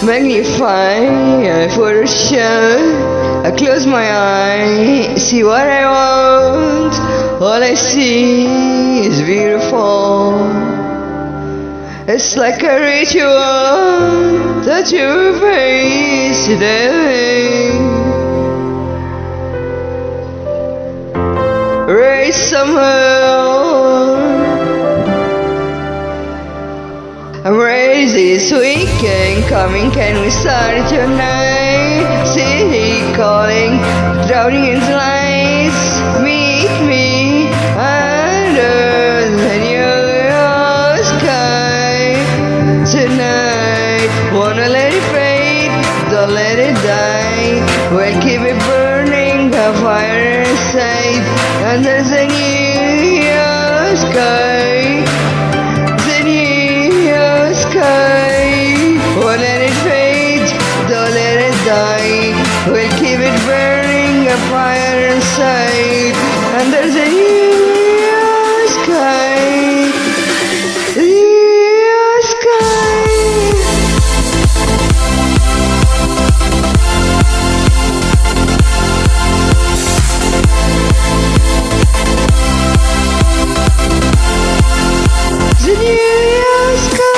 Magnify for a shot. I close my eyes, see what I want. All I see is beautiful. It's like a ritual that your face today. Raise somehow. I'm ready this weekend coming, can we start tonight? City calling, drowning in lights. Meet me under the new sky tonight. Wanna let it fade, don't let it die. We'll keep it burning, a fire inside under the new sky. Won't let it fade, don't let it die. We'll keep it burning, a fire inside under the new sky. The new sky. The new sky.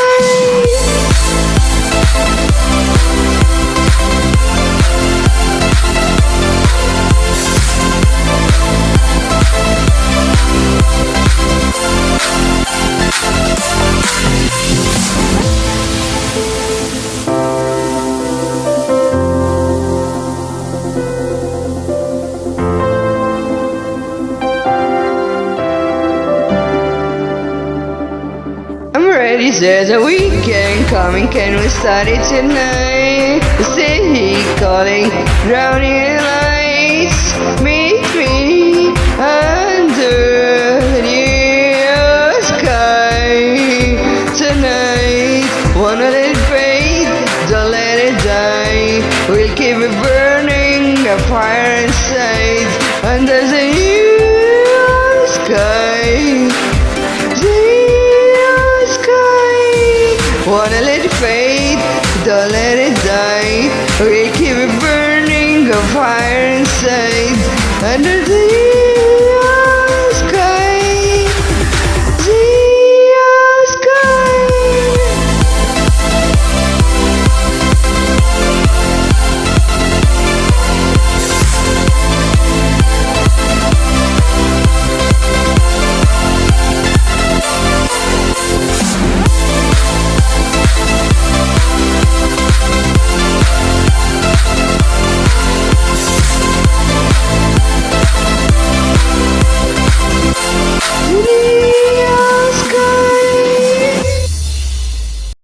Ready, there's a weekend coming, can we start it tonight? The city calling, drowning in lights. Meet me under the new sky tonight. Wanna let it fade, don't let it die. We'll keep it burning, a fire inside under the new sky. Wanna let it fade, don't let it die. We'll keep it burning, a fire inside under the